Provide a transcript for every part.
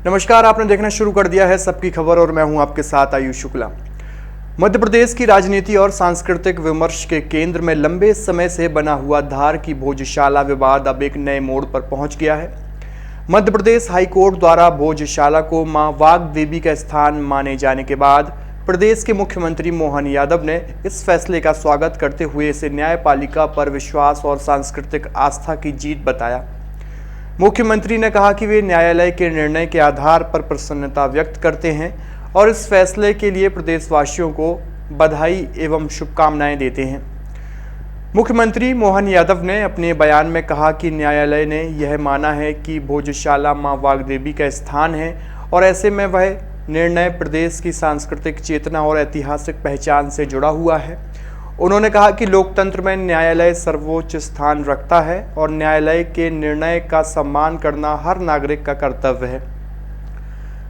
नमस्कार, आपने देखना शुरू कर दिया है सबकी खबर और मैं हूं आपके साथ आयुष शुक्ला। मध्य प्रदेश की राजनीति और सांस्कृतिक विमर्श के केंद्र में लंबे समय से बना हुआ धार की भोजशाला विवाद अब एक नए मोड़ पर पहुंच गया है। मध्य प्रदेश हाईकोर्ट द्वारा भोजशाला को मां वाग देवी का स्थान माने जाने के बाद प्रदेश के मुख्यमंत्री मोहन यादव ने इस फैसले का स्वागत करते हुए इसे न्यायपालिका पर विश्वास और सांस्कृतिक आस्था की जीत बताया। मुख्यमंत्री ने कहा कि वे न्यायालय के निर्णय के आधार पर प्रसन्नता व्यक्त करते हैं और इस फैसले के लिए प्रदेशवासियों को बधाई एवं शुभकामनाएं देते हैं। मुख्यमंत्री मोहन यादव ने अपने बयान में कहा कि न्यायालय ने यह माना है कि भोजशाला मां वाग्देवी का स्थान है और ऐसे में वह निर्णय प्रदेश की सांस्कृतिक चेतना और ऐतिहासिक पहचान से जुड़ा हुआ है। उन्होंने कहा कि लोकतंत्र में न्यायालय सर्वोच्च स्थान रखता है और न्यायालय के निर्णय का सम्मान करना हर नागरिक का कर्तव्य है।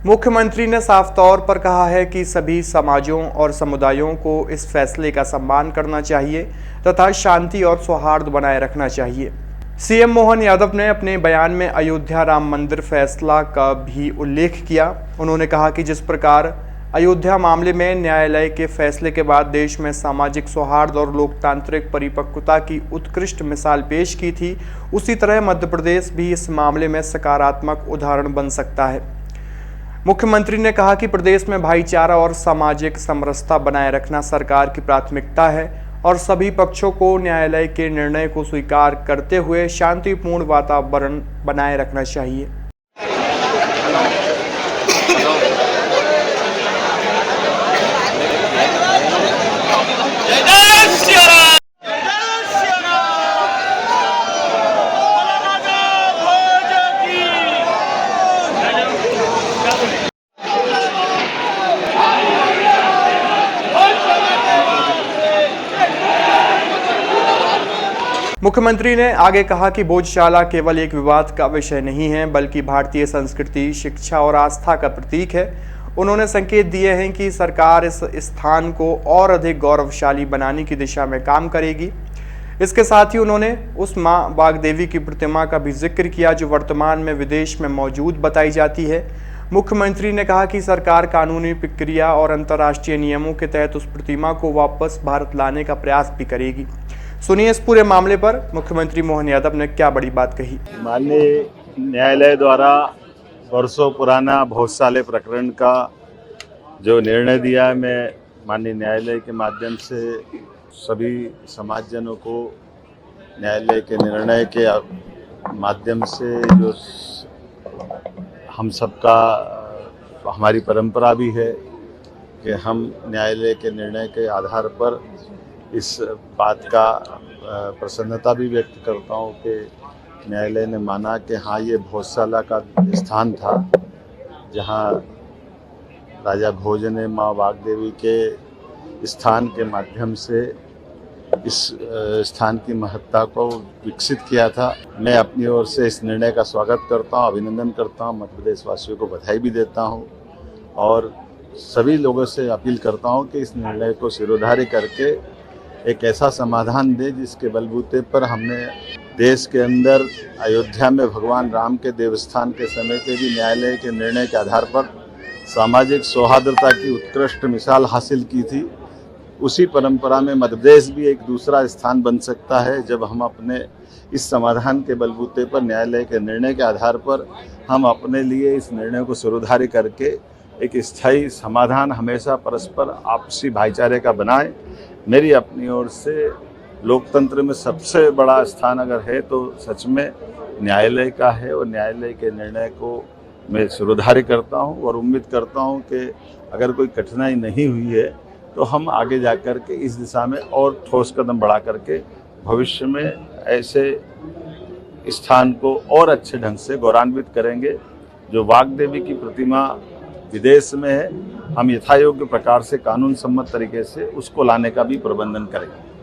मुख्यमंत्री ने साफ तौर पर कहा है कि सभी समाजों और समुदायों को इस फैसले का सम्मान करना चाहिए तथा शांति और सौहार्द बनाए रखना चाहिए। सीएम मोहन यादव ने अपने बयान में अयोध्या राम मंदिर फैसला का भी उल्लेख किया। उन्होंने कहा कि जिस प्रकार अयोध्या मामले में न्यायालय के फैसले के बाद देश में सामाजिक सौहार्द और लोकतांत्रिक परिपक्वता की उत्कृष्ट मिसाल पेश की थी, उसी तरह मध्य प्रदेश भी इस मामले में सकारात्मक उदाहरण बन सकता है। मुख्यमंत्री ने कहा कि प्रदेश में भाईचारा और सामाजिक समरसता बनाए रखना सरकार की प्राथमिकता है और सभी पक्षों को न्यायालय के निर्णय को स्वीकार करते हुए शांतिपूर्ण वातावरण बनाए रखना चाहिए। मुख्यमंत्री ने आगे कहा कि भोजशाला केवल एक विवाद का विषय नहीं है, बल्कि भारतीय संस्कृति, शिक्षा और आस्था का प्रतीक है। उन्होंने संकेत दिए हैं कि सरकार इस स्थान को और अधिक गौरवशाली बनाने की दिशा में काम करेगी। इसके साथ ही उन्होंने उस मां वाग्देवी की प्रतिमा का भी जिक्र किया जो वर्तमान में विदेश में मौजूद बताई जाती है। मुख्यमंत्री ने कहा कि सरकार कानूनी प्रक्रिया और अंतर्राष्ट्रीय नियमों के तहत उस प्रतिमा को वापस भारत लाने का प्रयास भी करेगी। सुनिए इस पूरे मामले पर मुख्यमंत्री मोहन यादव ने क्या बड़ी बात कही। माननीय न्यायालय द्वारा वर्षों पुराना भोजशाला प्रकरण का जो निर्णय दिया है, मैं माननीय न्यायालय के माध्यम से सभी समाजजनों को न्यायालय के निर्णय के माध्यम से जो हम सबका हमारी परंपरा भी है कि हम न्यायालय के निर्णय के आधार पर इस बात का प्रसन्नता भी व्यक्त करता हूँ कि न्यायालय ने माना कि हाँ, ये भोजशाला का स्थान था जहाँ राजा भोज ने माँ वाग्देवी के स्थान के माध्यम से इस स्थान की महत्ता को विकसित किया था। मैं अपनी ओर से इस निर्णय का स्वागत करता हूँ, अभिनंदन करता हूँ, मध्य प्रदेश वासियों को बधाई भी देता हूँ और सभी लोगों से अपील करता हूँ कि इस निर्णय को सिरोधार्य करके एक ऐसा समाधान दे जिसके बलबूते पर हमने देश के अंदर अयोध्या में भगवान राम के देवस्थान के समय पे भी न्यायालय के निर्णय के आधार पर सामाजिक सौहार्दता की उत्कृष्ट मिसाल हासिल की थी। उसी परंपरा में मध्य प्रदेश भी एक दूसरा स्थान बन सकता है जब हम अपने इस समाधान के बलबूते पर न्यायालय के निर्णय के आधार पर हम अपने लिए इस निर्णय को सिरोधार्य करके एक स्थायी समाधान हमेशा परस्पर आपसी भाईचारे का बनाए। मेरी अपनी ओर से लोकतंत्र में सबसे बड़ा स्थान अगर है तो सच में न्यायालय का है और न्यायालय के निर्णय को मैं सिरोधार्य करता हूं और उम्मीद करता हूं कि अगर कोई कठिनाई नहीं हुई है तो हम आगे जाकर के इस दिशा में और ठोस कदम बढ़ा करके भविष्य में ऐसे स्थान को और अच्छे ढंग से गौरवान्वित करेंगे। जो वाग्देवी की प्रतिमा विदेश में है, हम यथायोग्य प्रकार से कानून सम्मत तरीके से उसको लाने का भी प्रबंधन करेंगे।